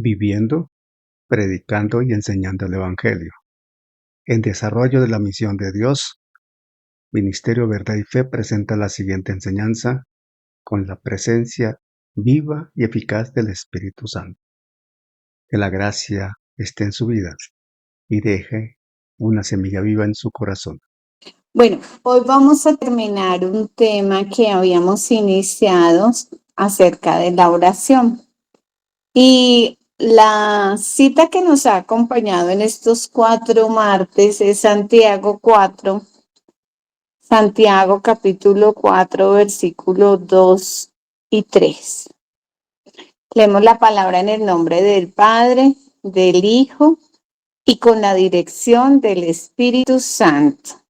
viviendo, predicando y enseñando el Evangelio. En desarrollo de la misión de Dios, Ministerio Verdad y Fe presenta la siguiente enseñanza con la presencia viva y eficaz del Espíritu Santo. Que la gracia esté en su vida y deje una semilla viva en su corazón. Bueno, hoy vamos a terminar un tema que habíamos iniciado acerca de la oración. Y la cita que nos ha acompañado en estos 4 martes es Santiago 4, Santiago capítulo 4, versículo 2 y 3. Leemos la palabra en el nombre del Padre, del Hijo y con la dirección del Espíritu Santo.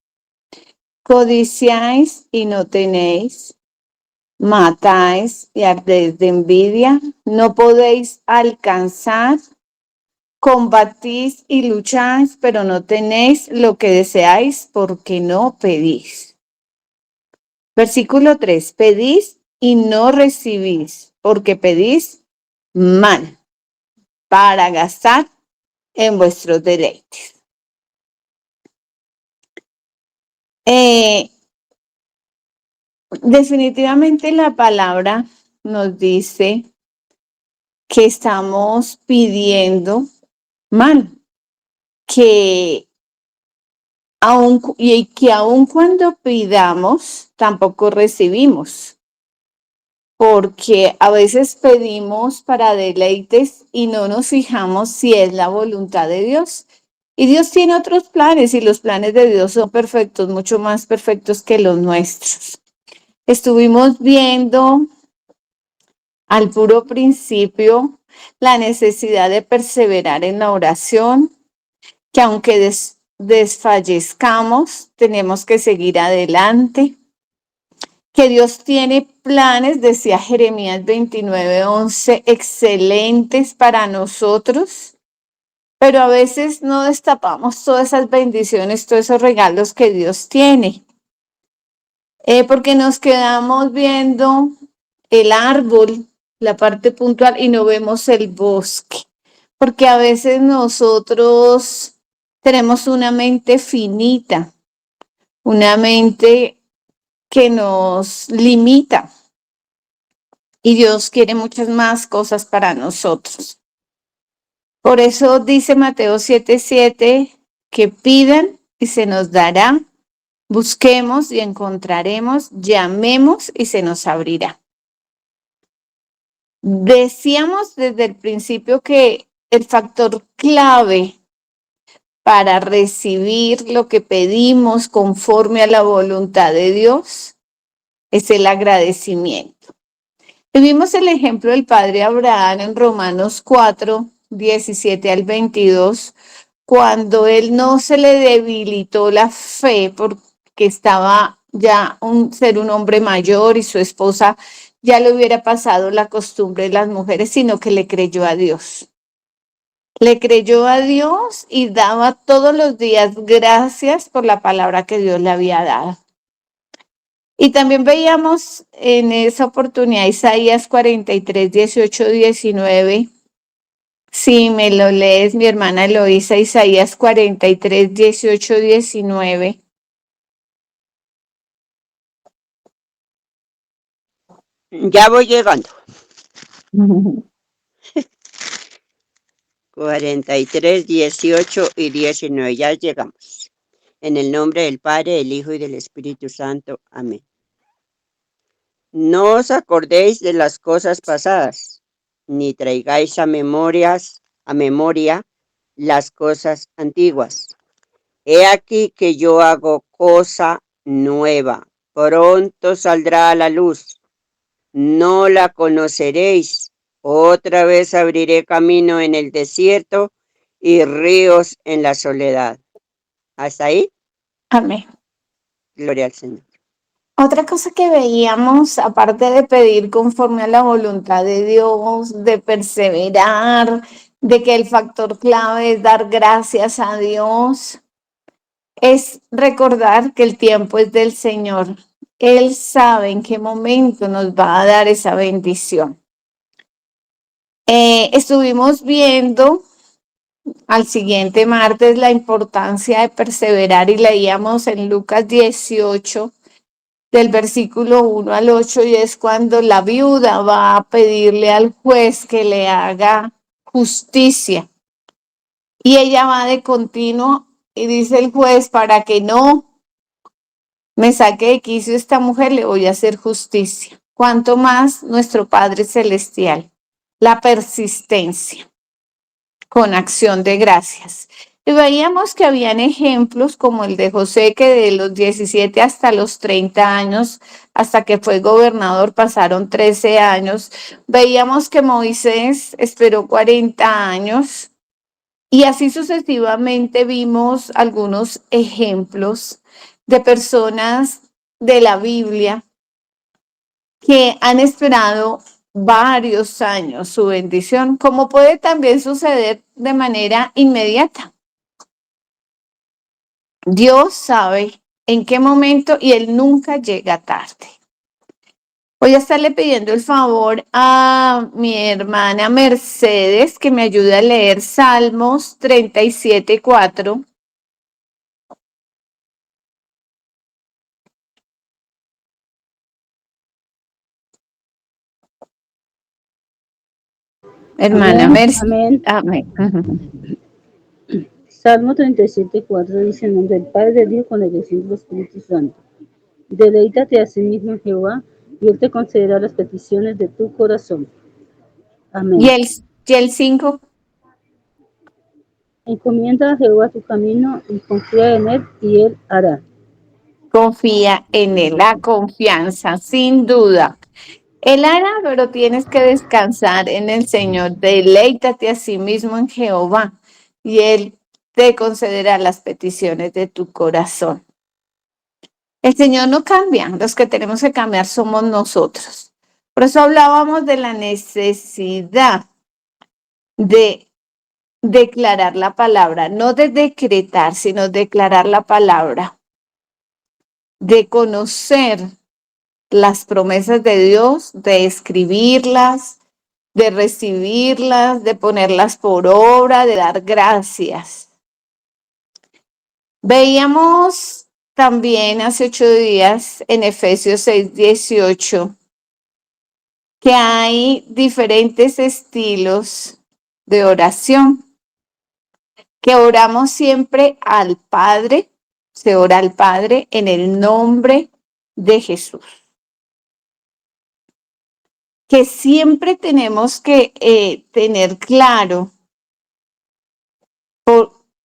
Codiciáis y no tenéis, matáis y ardéis de envidia, no podéis alcanzar, combatís y lucháis, pero no tenéis lo que deseáis porque no pedís. Versículo 3, pedís y no recibís, porque pedís mal, para gastar en vuestros deleites. Definitivamente la palabra nos dice que estamos pidiendo mal, que aun cuando pidamos, tampoco recibimos, porque a veces pedimos para deleites y no nos fijamos si es la voluntad de Dios. Y Dios tiene otros planes y los planes de Dios son perfectos, mucho más perfectos que los nuestros. Estuvimos viendo al puro principio la necesidad de perseverar en la oración, que aunque desfallezcamos, tenemos que seguir adelante, que Dios tiene planes, decía Jeremías 29:11, excelentes para nosotros, pero a veces no destapamos todas esas bendiciones, todos esos regalos que Dios tiene, porque nos quedamos viendo el árbol, la parte puntual, y no vemos el bosque, porque a veces nosotros tenemos una mente finita, una mente que nos limita, y Dios quiere muchas más cosas para nosotros. Por eso dice Mateo 7:7, que pidan y se nos dará, busquemos y encontraremos, llamemos y se nos abrirá. Decíamos desde el principio que el factor clave para recibir lo que pedimos conforme a la voluntad de Dios es el agradecimiento. Tuvimos el ejemplo del padre Abraham en Romanos 4:17-22, cuando él no se le debilitó la fe porque estaba ya un hombre mayor y su esposa ya le hubiera pasado la costumbre de las mujeres, sino que le creyó a Dios. Le creyó a Dios y daba todos los días gracias por la palabra que Dios le había dado. Y también veíamos en esa oportunidad Isaías 43:18-19. Si me lo lees, mi hermana Eloísa, Isaías 43:18-19. Ya voy llegando. 43, 18 y 19. Ya llegamos. En el nombre del Padre, del Hijo y del Espíritu Santo. Amén. No os acordéis de las cosas pasadas, ni traigáis a memoria las cosas antiguas. He aquí que yo hago cosa nueva. Pronto saldrá a la luz. No la conoceréis. Otra vez abriré camino en el desierto y ríos en la soledad. ¿Hasta ahí? Amén. Gloria al Señor. Otra cosa que veíamos, aparte de pedir conforme a la voluntad de Dios, de perseverar, de que el factor clave es dar gracias a Dios, es recordar que el tiempo es del Señor. Él sabe en qué momento nos va a dar esa bendición. Estuvimos viendo al siguiente martes la importancia de perseverar y leíamos en Lucas 18 del versículo 1 al 8 y es cuando la viuda va a pedirle al juez que le haga justicia y ella va de continuo y dice el juez, para que no me saque de quicio esta mujer, le voy a hacer justicia. Cuanto más nuestro Padre Celestial, la persistencia con acción de gracias. Y veíamos que habían ejemplos como el de José, que de los 17 hasta los 30 años, hasta que fue gobernador, pasaron 13 años. Veíamos que Moisés esperó 40 años. Y así sucesivamente vimos algunos ejemplos de personas de la Biblia que han esperado varios años su bendición, como puede también suceder de manera inmediata. Dios sabe en qué momento y Él nunca llega tarde. Voy a estarle pidiendo el favor a mi hermana Mercedes que me ayude a leer Salmos 37:4. Hermana Amén, Mercedes. amén. Amén. Salmo 37:4 dice en nombre del Padre, del Hijo, con la dirección del Espíritu Santo. Deleítate a sí mismo en Jehová, y Él te concederá las peticiones de tu corazón. Y Amén. el 5, Encomienda a Jehová tu camino y confía en Él, y Él hará. confía en Él, la confianza, sin duda. Él hará, pero tienes que descansar en el Señor. Deleítate a sí mismo en Jehová y Él te concederá las peticiones de tu corazón. El Señor no cambia, los que tenemos que cambiar somos nosotros. Por eso hablábamos de la necesidad de declarar la palabra, no de decretar, sino declarar la palabra, de conocer las promesas de Dios, de escribirlas, de recibirlas, de ponerlas por obra, de dar gracias. Veíamos también hace 8 días en Efesios 6:18 que hay diferentes estilos de oración, que oramos siempre al Padre, se ora al Padre en el nombre de Jesús. Que siempre tenemos que tener claro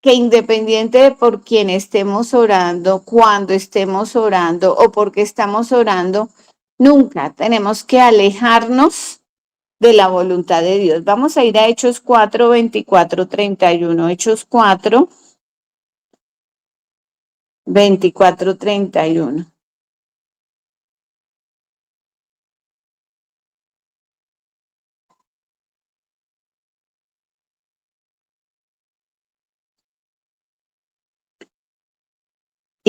que independiente de por quién estemos orando, cuándo estemos orando o por qué estamos orando, nunca tenemos que alejarnos de la voluntad de Dios. Vamos a ir a Hechos 4, 24, 31. Hechos 4, 24, 31.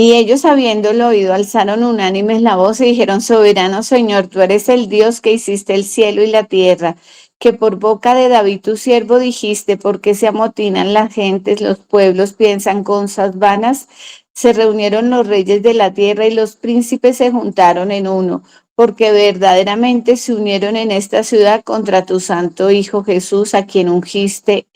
Y ellos, habiéndolo oído, alzaron unánimes la voz y dijeron: Soberano Señor, tú eres el Dios que hiciste el cielo y la tierra, que por boca de David tu siervo dijiste: ¿por qué se amotinan las gentes, los pueblos piensan cosas vanas? Se reunieron los reyes de la tierra y los príncipes se juntaron en uno, porque verdaderamente se unieron en esta ciudad contra tu santo Hijo Jesús, a quien ungiste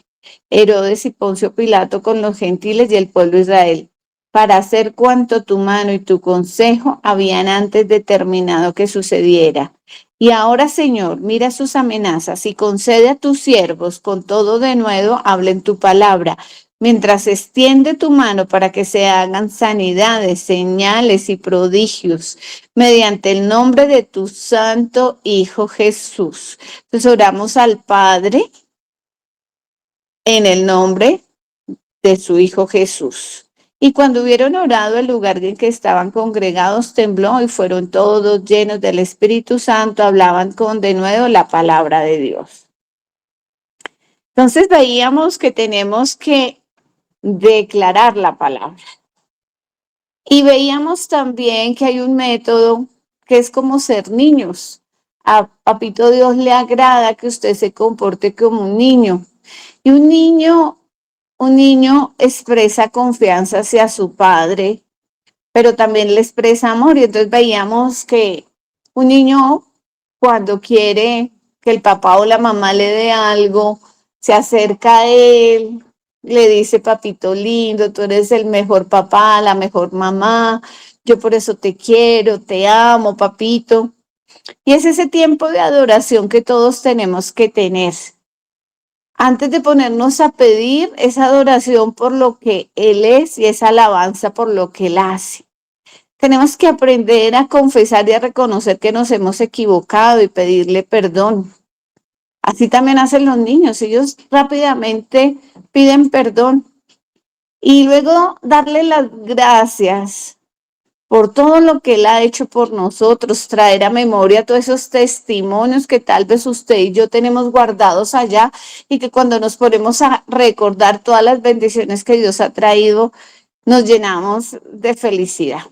Herodes y Poncio Pilato con los gentiles y el pueblo de Israel, para hacer cuanto tu mano y tu consejo habían antes determinado que sucediera. Y ahora, Señor, mira sus amenazas y concede a tus siervos con todo denuedo hablen tu palabra, mientras extiende tu mano para que se hagan sanidades, señales y prodigios, mediante el nombre de tu santo Hijo Jesús. Entonces oramos al Padre en el nombre de su Hijo Jesús. Y cuando hubieron orado, el lugar en que estaban congregados tembló y fueron todos llenos del Espíritu Santo, hablaban con denuedo la palabra de Dios. Entonces veíamos que tenemos que declarar la palabra. Y veíamos también que hay un método que es como ser niños. A Papito Dios le agrada que usted se comporte como un niño. Y un niño expresa confianza hacia su padre, pero también le expresa amor. Y entonces veíamos que un niño, cuando quiere que el papá o la mamá le dé algo, se acerca a él, le dice: papito lindo, tú eres el mejor papá, la mejor mamá, yo por eso te quiero, te amo, papito. Y es ese tiempo de adoración que todos tenemos que tener. Antes de ponernos a pedir, esa adoración por lo que Él es y esa alabanza por lo que Él hace. Tenemos que aprender a confesar y a reconocer que nos hemos equivocado y pedirle perdón. Así también hacen los niños, ellos rápidamente piden perdón y luego darle las gracias por todo lo que Él ha hecho por nosotros, traer a memoria todos esos testimonios que tal vez usted y yo tenemos guardados allá y que cuando nos ponemos a recordar todas las bendiciones que Dios ha traído, nos llenamos de felicidad.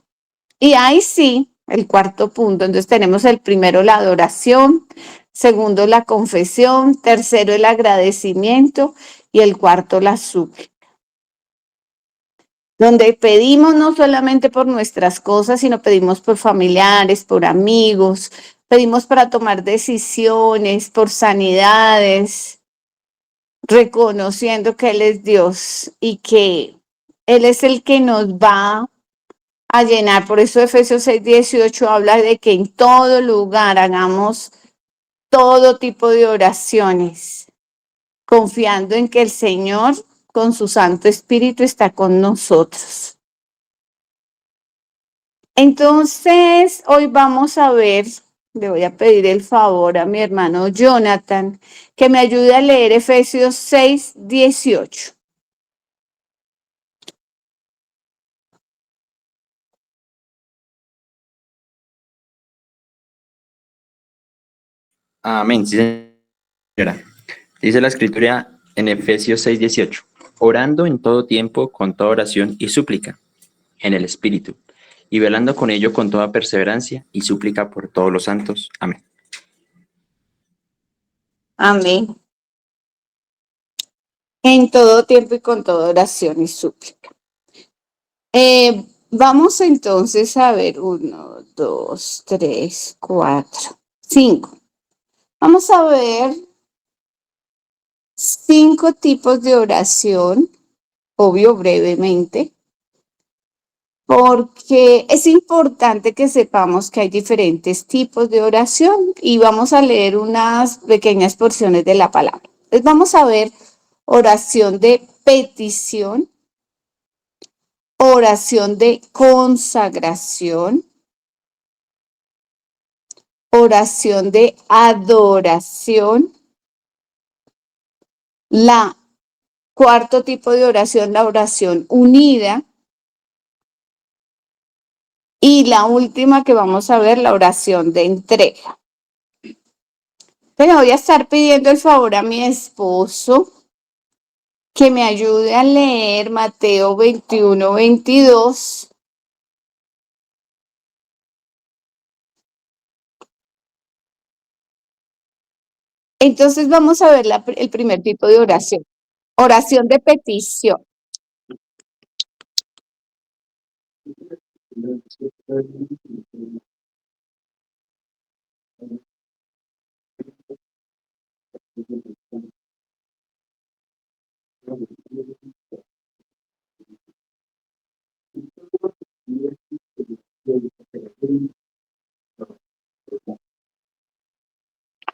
Y ahí sí, el cuarto punto, entonces tenemos el primero, la adoración, segundo, la confesión, tercero, el agradecimiento y el cuarto, la súplica. Donde pedimos no solamente por nuestras cosas, sino pedimos por familiares, por amigos, pedimos para tomar decisiones, por sanidades, reconociendo que Él es Dios y que Él es el que nos va a llenar. Por eso Efesios 6:18 habla de que en todo lugar hagamos todo tipo de oraciones, confiando en que el Señor con su Santo Espíritu está con nosotros. Entonces, hoy vamos a ver, le voy a pedir el favor a mi hermano Jonathan, que me ayude a leer Efesios 6:18. Amén, sí, señora. Dice la escritura en Efesios 6:18, orando en todo tiempo con toda oración y súplica en el Espíritu, y velando con ello con toda perseverancia y súplica por todos los santos. Amén. Amén. En todo tiempo y con toda oración y súplica. Vamos entonces a ver 1, 2, 3, 4, 5. Vamos a ver 5 tipos de oración, obvio brevemente, porque es importante que sepamos que hay diferentes tipos de oración y vamos a leer unas pequeñas porciones de la palabra. Entonces vamos a ver oración de petición, oración de consagración, oración de adoración, la cuarto tipo de oración, la oración unida, y la última que vamos a ver, la oración de entrega. Pero voy a estar pidiendo el favor a mi esposo que me ayude a leer Mateo 21:22. Entonces vamos a ver el primer tipo de oración. Oración de petición.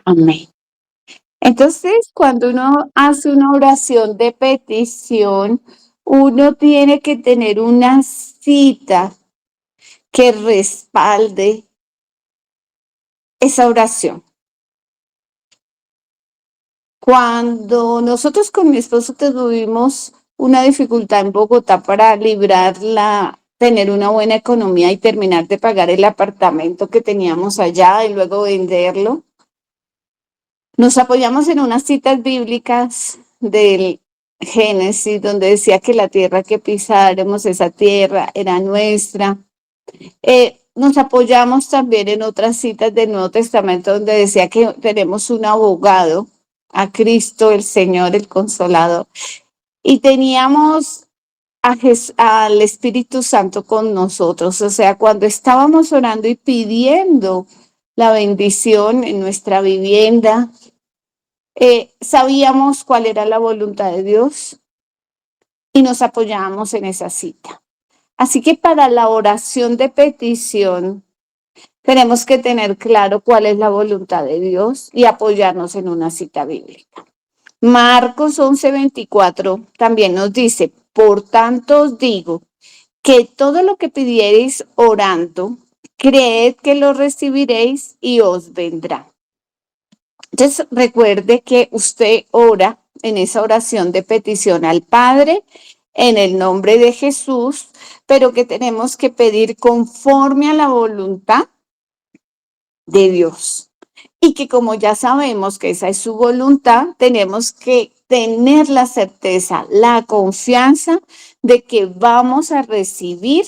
Amén. Entonces, cuando uno hace una oración de petición, uno tiene que tener una cita que respalde esa oración. Cuando nosotros con mi esposo tuvimos una dificultad en Bogotá para tener una buena economía y terminar de pagar el apartamento que teníamos allá y luego venderlo, nos apoyamos en unas citas bíblicas del Génesis, donde decía que la tierra que pisáramos, esa tierra era nuestra. nos apoyamos también en otras citas del Nuevo Testamento donde decía que tenemos un abogado, a Cristo el Señor, el Consolador, y teníamos al Espíritu Santo con nosotros. O sea, cuando estábamos orando y pidiendo la bendición en nuestra vivienda, sabíamos cuál era la voluntad de Dios y nos apoyábamos en esa cita. Así que para la oración de petición, tenemos que tener claro cuál es la voluntad de Dios y apoyarnos en una cita bíblica. Marcos 11:24 también nos dice, por tanto os digo que todo lo que pidiereis orando, creed que lo recibiréis y os vendrá. Entonces recuerde que usted ora en esa oración de petición al Padre en el nombre de Jesús, pero que tenemos que pedir conforme a la voluntad de Dios. Y que como ya sabemos que esa es su voluntad, tenemos que tener la certeza, la confianza de que vamos a recibir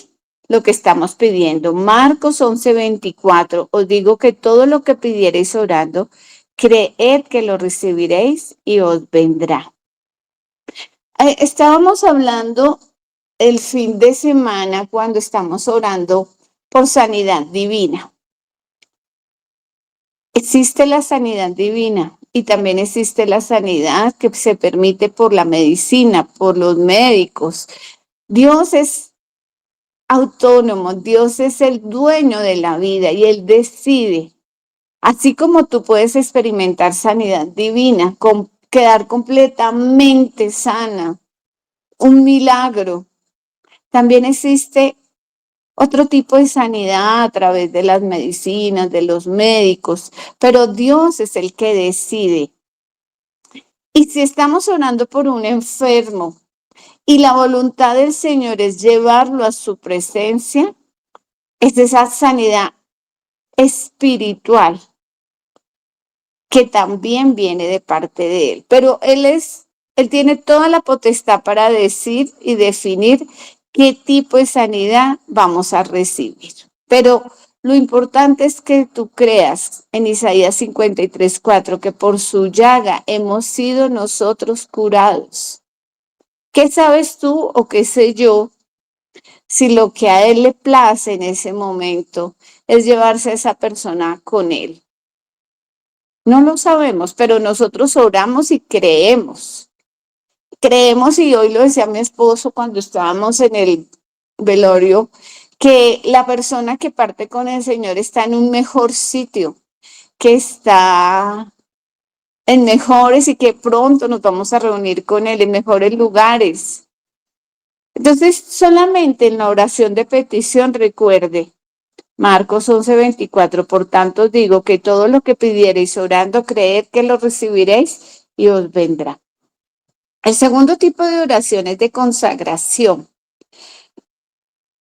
lo que estamos pidiendo. Marcos 11:24, os digo que todo lo que pidiereis orando, creed que lo recibiréis y os vendrá. Estábamos hablando el fin de semana cuando estamos orando por sanidad divina. Existe la sanidad divina y también existe la sanidad que se permite por la medicina, por los médicos. Dios es autónomo, Dios es el dueño de la vida y Él decide. Así como tú puedes experimentar sanidad divina, quedar completamente sana, un milagro. También existe otro tipo de sanidad a través de las medicinas, de los médicos, pero Dios es el que decide. Y si estamos orando por un enfermo y la voluntad del Señor es llevarlo a su presencia, es esa sanidad espiritual que también viene de parte de Él. Pero Él tiene toda la potestad para decir y definir qué tipo de sanidad vamos a recibir. Pero lo importante es que tú creas en Isaías 53:4 que por su llaga hemos sido nosotros curados. ¿Qué sabes tú o qué sé yo si lo que a Él le place en ese momento es llevarse a esa persona con Él? No lo sabemos, pero nosotros oramos y creemos. Creemos, y hoy lo decía mi esposo cuando estábamos en el velorio, que la persona que parte con el Señor está en un mejor sitio, que está en mejores y que pronto nos vamos a reunir con Él en mejores lugares. Entonces, solamente en la oración de petición recuerde, Marcos 11:24, por tanto os digo que todo lo que pidiereis orando, creed que lo recibiréis y os vendrá. El segundo tipo de oración es de consagración.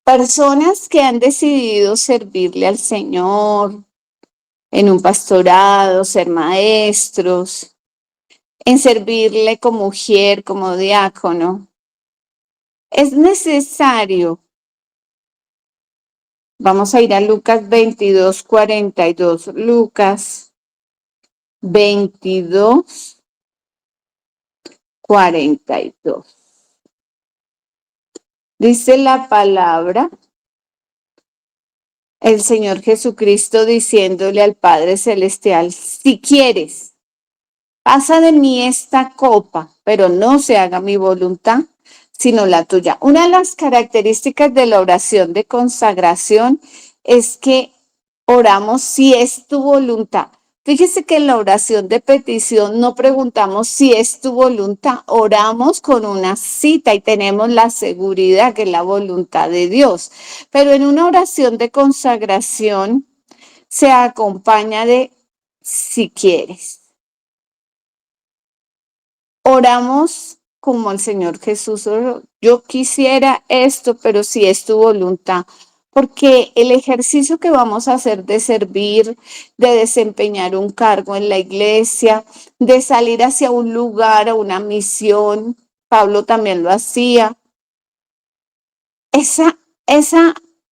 Personas que han decidido servirle al Señor en un pastorado, ser maestros, en servirle como mujer, como diácono. Es necesario. Vamos a ir a Lucas 22:42. Lucas 22:42. Dice la palabra, el Señor Jesucristo diciéndole al Padre Celestial, si quieres, pasa de mí esta copa, pero no se haga mi voluntad, sino la tuya. Una de las características de la oración de consagración es que oramos si es tu voluntad. Fíjese que en la oración de petición no preguntamos si es tu voluntad, oramos con una cita y tenemos la seguridad que es la voluntad de Dios. Pero en una oración de consagración se acompaña de si quieres. Oramos como el Señor Jesús oró. Yo quisiera esto, pero si es tu voluntad. Porque el ejercicio que vamos a hacer de servir, de desempeñar un cargo en la iglesia, de salir hacia un lugar, a una misión, Pablo también lo hacía. Esa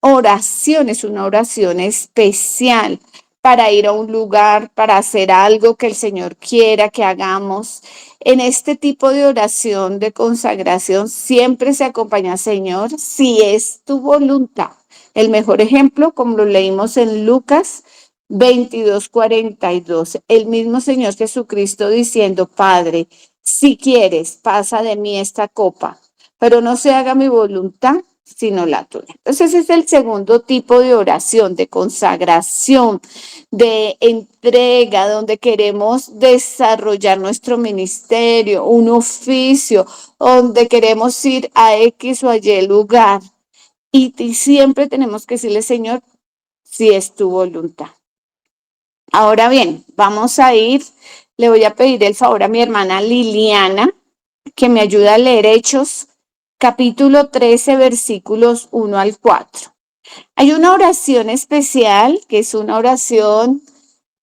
oración es una oración especial para ir a un lugar, para hacer algo que el Señor quiera que hagamos. En este tipo de oración de consagración siempre se acompaña, Señor, si es tu voluntad. El mejor ejemplo, como lo leímos en Lucas 22:42, el mismo Señor Jesucristo diciendo, Padre, si quieres, pasa de mí esta copa, pero no se haga mi voluntad, sino la tuya. Entonces, ese es el segundo tipo de oración, de consagración, de entrega, donde queremos desarrollar nuestro ministerio, un oficio, donde queremos ir a X o Y lugar. Y siempre tenemos que decirle, Señor, si es tu voluntad. Ahora bien, vamos a ir, le voy a pedir el favor a mi hermana Liliana, que me ayude a leer Hechos, capítulo 13, versículos 1 al 4. Hay una oración especial, que es una oración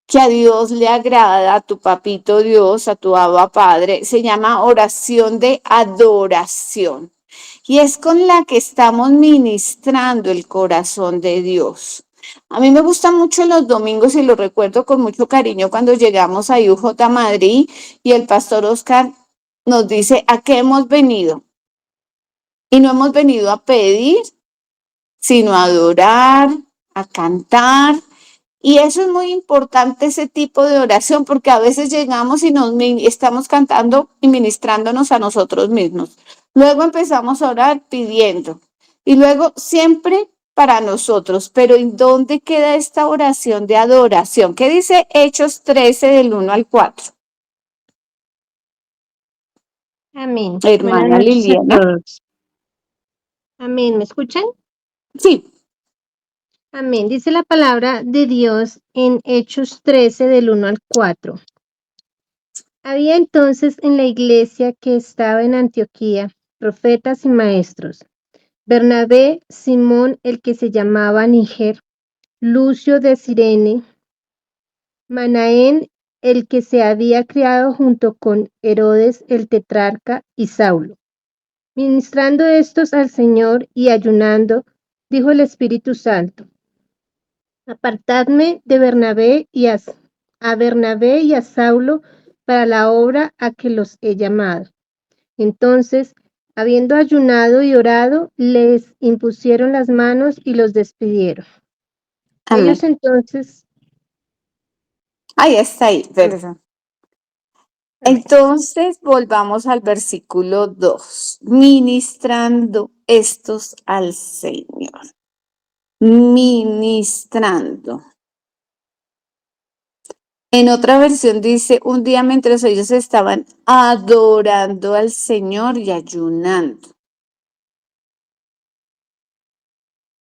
que a Dios le agrada, a tu papito Dios, a tu Abba Padre, se llama oración de adoración. Y es con la que estamos ministrando el corazón de Dios. A mí me gusta mucho los domingos y lo recuerdo con mucho cariño cuando llegamos a UJ Madrid y el pastor Oscar nos dice, ¿a qué hemos venido? Y no hemos venido a pedir, sino a adorar, a cantar. Y eso es muy importante, ese tipo de oración, porque a veces llegamos y estamos cantando y ministrándonos a nosotros mismos. Luego empezamos a orar pidiendo. Y luego siempre para nosotros. Pero ¿en dónde queda esta oración de adoración? ¿Qué dice Hechos 13 del 1 al 4? Amén. Buenas Hermana noches a Liliana. todos. Amén. ¿Me escuchan? Sí. Amén. Dice la palabra de Dios en Hechos 13 del 1 al 4. Había entonces en la iglesia que estaba en Antioquía profetas y maestros. Bernabé, Simón, el que se llamaba Níger, Lucio de Cirene, Manaén, el que se había criado junto con Herodes el tetrarca, y Saulo. Ministrando estos al Señor y ayunando, dijo el Espíritu Santo, apartadme de Bernabé a Bernabé y a Saulo para la obra a que los he llamado. Entonces, habiendo ayunado y orado, les impusieron las manos y los despidieron. Amén. Ellos entonces... Ahí está, ahí, perdón. Entonces, volvamos al versículo 2. Ministrando estos al Señor. Ministrando. En otra versión dice, un día mientras ellos estaban adorando al Señor y ayunando.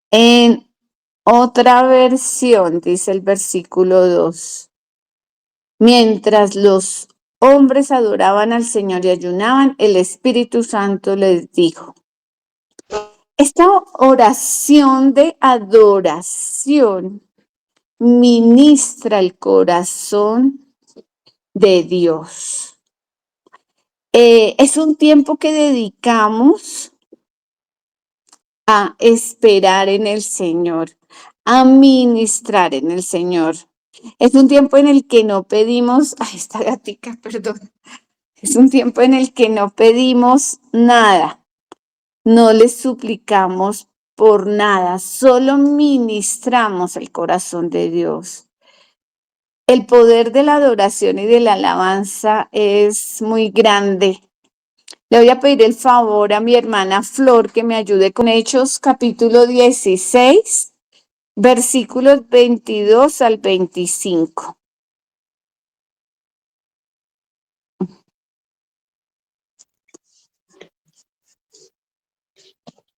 En otra versión dice el versículo 2. Mientras los hombres adoraban al Señor y ayunaban, el Espíritu Santo les dijo. Esta oración de adoración ministra el corazón de Dios. Es un tiempo que dedicamos a esperar en el Señor, a ministrar en el Señor. Es un tiempo en el que no pedimos, esta gatica, perdón. Es un tiempo en el que no pedimos nada, no le suplicamos por nada, solo ministramos el corazón de Dios. El poder de la adoración y de la alabanza es muy grande. Le voy a pedir el favor a mi hermana Flor que me ayude con Hechos capítulo 16, versículos 22 al 25.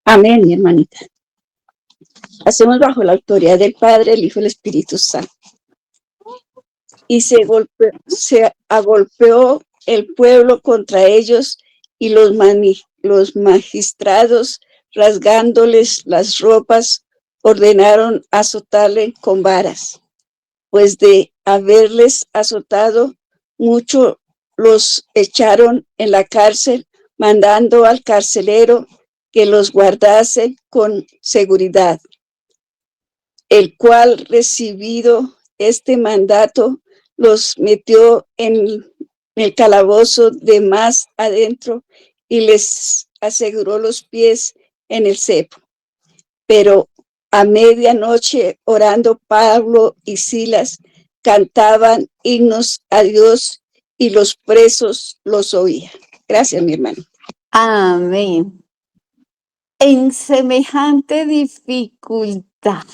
Amén, mi hermanita. Hacemos bajo la autoridad del Padre, el Hijo y el Espíritu Santo. Y se agolpeó el pueblo contra ellos y los magistrados, rasgándoles las ropas, ordenaron azotarle con varas. Pues de haberles azotado mucho, los echaron en la cárcel, mandando al carcelero que los guardase con seguridad. el cual, recibido este mandato, los metió en el calabozo de más adentro y les aseguró los pies en el cepo. Pero a medianoche, orando, Pablo y Silas cantaban himnos a Dios y los presos los oían. Gracias, mi hermano. Amén. En semejante dificultad,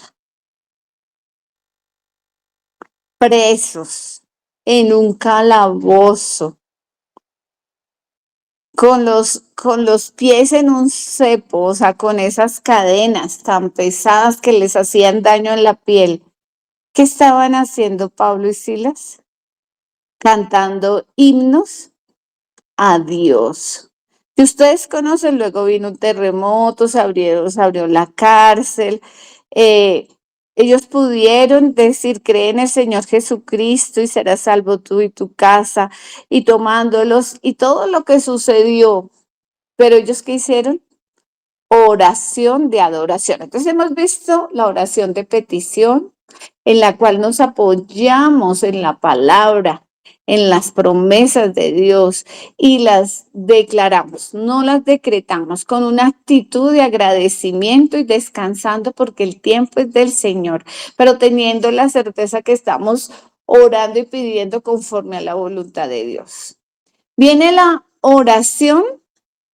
presos en un calabozo, con los pies en un cepo, o sea, con esas cadenas tan pesadas que les hacían daño en la piel. ¿Qué estaban haciendo Pablo y Silas? Cantando himnos a Dios. Si ustedes conocen, luego vino un terremoto, se abrió la cárcel. eh, Ellos pudieron decir, cree en el Señor Jesucristo y serás salvo tú y tu casa, y tomándolos, y todo lo que sucedió. Pero ellos, ¿qué hicieron? Oración de adoración. Entonces hemos visto la oración de petición, en la cual nos apoyamos en la palabra, en las promesas de Dios y las declaramos, no las decretamos, con una actitud de agradecimiento y descansando porque el tiempo es del Señor, pero teniendo la certeza que estamos orando y pidiendo conforme a la voluntad de Dios. Viene la oración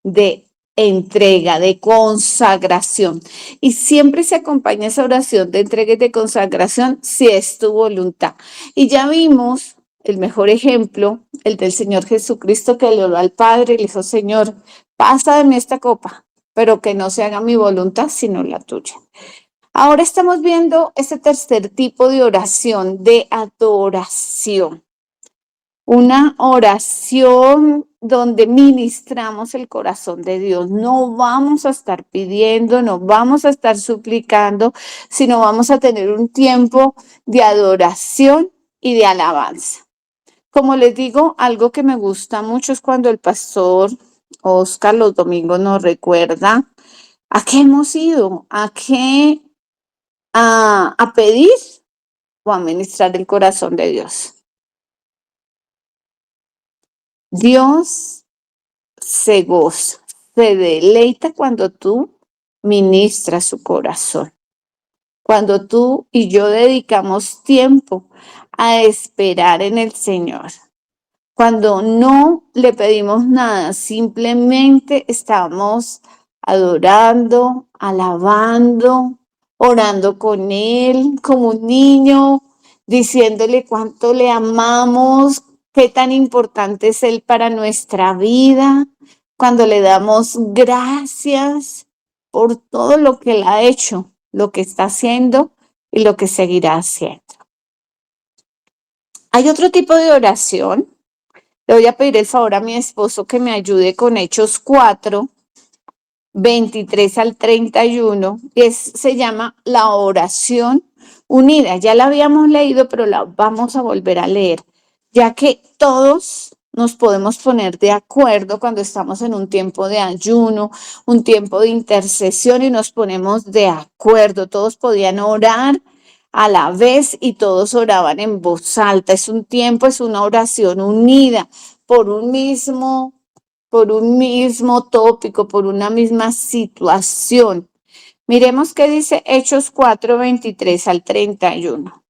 de entrega, de consagración. Y siempre se acompaña esa oración de entrega y de consagración si es tu voluntad. Y ya vimos el mejor ejemplo, el del Señor Jesucristo, que le oró al Padre y le dijo, Señor, pasa de mí esta copa, pero que no se haga mi voluntad, sino la tuya. Ahora estamos viendo ese tercer tipo de oración, de adoración. Una oración donde ministramos el corazón de Dios. No vamos a estar pidiendo, no vamos a estar suplicando, sino vamos a tener un tiempo de adoración y de alabanza. Como les digo, algo que me gusta mucho es cuando el pastor Oscar los domingos nos recuerda a qué hemos ido, a qué, a pedir o a ministrar el corazón de Dios. Dios se goza, se deleita cuando tú ministras su corazón, cuando tú y yo dedicamos tiempo a esperar en el Señor, cuando no le pedimos nada, simplemente estamos adorando, alabando, orando con Él como un niño, diciéndole cuánto le amamos, qué tan importante es Él para nuestra vida, cuando le damos gracias por todo lo que Él ha hecho, lo que está haciendo y lo que seguirá haciendo. Hay otro tipo de oración. Le voy a pedir el favor a mi esposo que me ayude con Hechos 4, 23 al 31. Se llama la oración unida. Ya la habíamos leído, pero la vamos a volver a leer, ya que todos nos podemos poner de acuerdo cuando estamos en un tiempo de ayuno, un tiempo de intercesión y nos ponemos de acuerdo. Todos podían orar a la vez y todos oraban en voz alta. Es un tiempo, es una oración unida por por un mismo tópico, por una misma situación. Miremos qué dice Hechos 4, 23 al 31.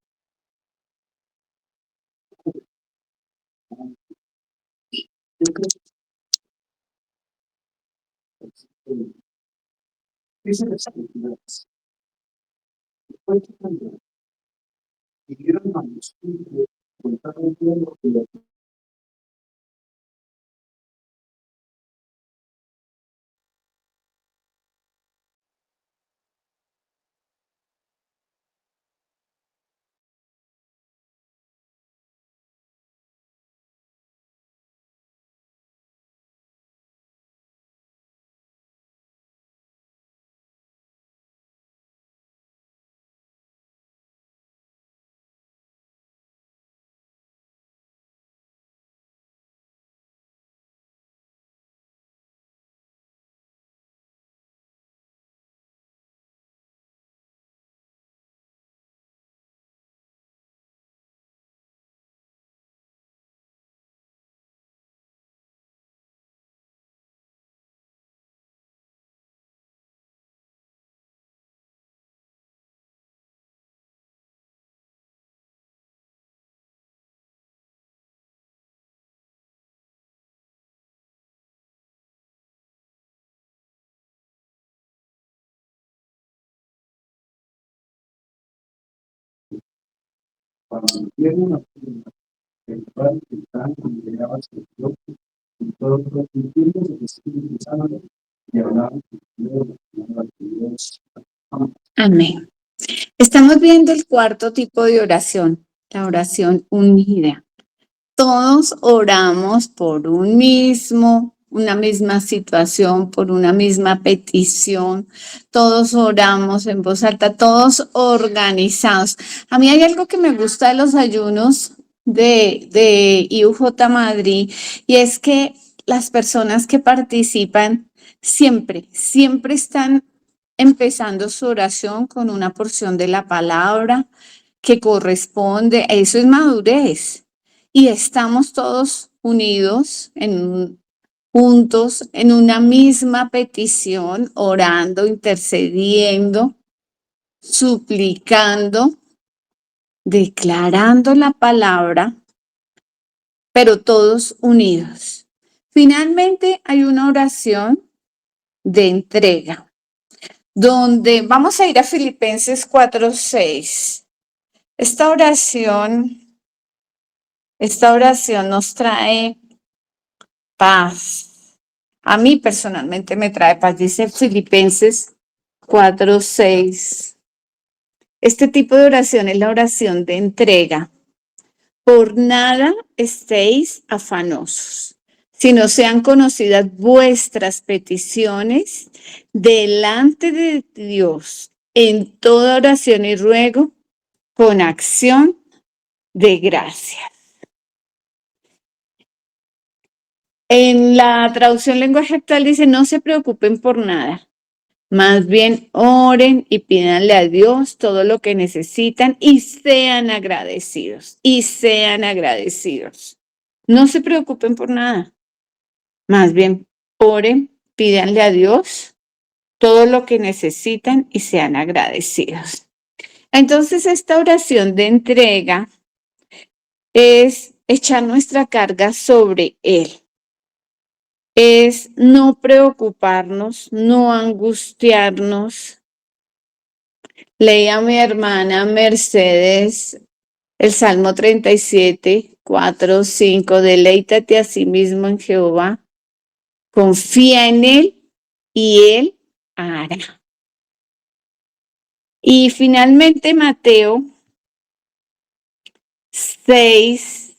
Amén. Estamos viendo el cuarto tipo de oración, la oración unida. Todos oramos por una misma situación, por una misma petición. Todos oramos en voz alta, todos organizados. A mí hay algo que me gusta de los ayunos de IUJ Madrid, y es que las personas que participan siempre están empezando su oración con una porción de la palabra que corresponde. Eso es madurez. Y estamos todos unidos, juntos, en una misma petición, orando, intercediendo, suplicando, declarando la palabra, pero todos unidos. Finalmente hay una oración de entrega, donde vamos a ir a Filipenses 4:6. Esta oración nos trae paz. A mí personalmente me trae paz. Dice Filipenses 4:6. Este tipo de oración es la oración de entrega. Por nada estéis afanosos, sino sean conocidas vuestras peticiones delante de Dios en toda oración y ruego con acción de gracias. En la traducción lenguaje actual dice, no se preocupen por nada, más bien oren y pídanle a Dios todo lo que necesitan y sean agradecidos, No se preocupen por nada, más bien oren, pídanle a Dios todo lo que necesitan y sean agradecidos. Entonces, esta oración de entrega es echar nuestra carga sobre Él. Es no preocuparnos, no angustiarnos. Leía a mi hermana Mercedes el Salmo 37, 4, 5, deleítate a sí mismo en Jehová, confía en Él y Él hará. Y finalmente Mateo 6,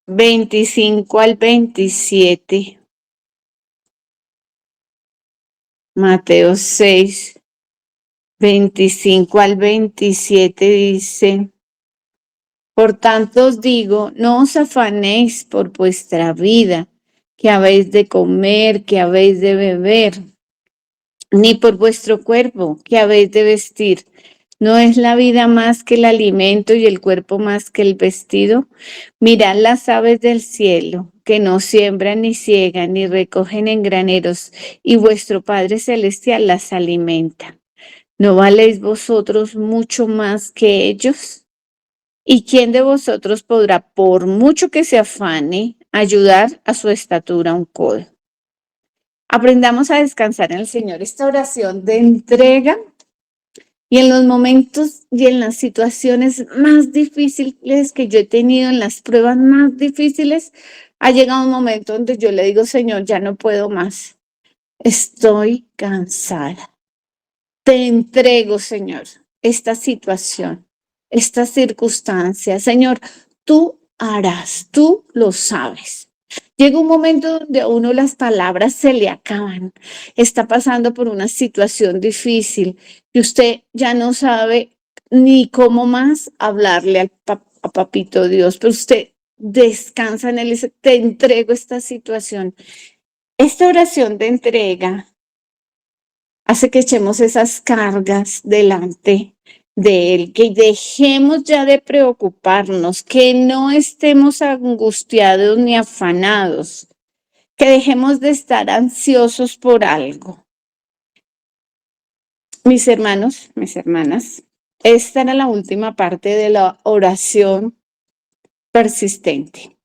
25 al 27. Mateo 6, 25 al 27 dice, por tanto os digo, no os afanéis por vuestra vida, que habéis de comer, que habéis de beber, ni por vuestro cuerpo, que habéis de vestir. ¿No es la vida más que el alimento y el cuerpo más que el vestido? Mirad las aves del cielo, que no siembran ni ciegan ni recogen en graneros, y vuestro Padre Celestial las alimenta. ¿No valéis vosotros mucho más que ellos? ¿Y quién de vosotros podrá, por mucho que se afane, ayudar a su estatura un codo? Aprendamos a descansar en el Señor. Esta oración de entrega, y en los momentos y en las situaciones más difíciles que yo he tenido, en las pruebas más difíciles, ha llegado un momento donde yo le digo, Señor, ya no puedo más. Estoy cansada. Te entrego, Señor, esta situación, esta circunstancia. Señor, tú harás, tú lo sabes. Llega un momento donde a uno las palabras se le acaban. Está pasando por una situación difícil y usted ya no sabe ni cómo más hablarle a Papito Dios, pero usted descansa en él y dice, te entrego esta situación. Esta oración de entrega hace que echemos esas cargas delante de Él, que dejemos ya de preocuparnos, que no estemos angustiados ni afanados, que dejemos de estar ansiosos por algo. Mis hermanos, mis hermanas, esta era la última parte de la oración persistente.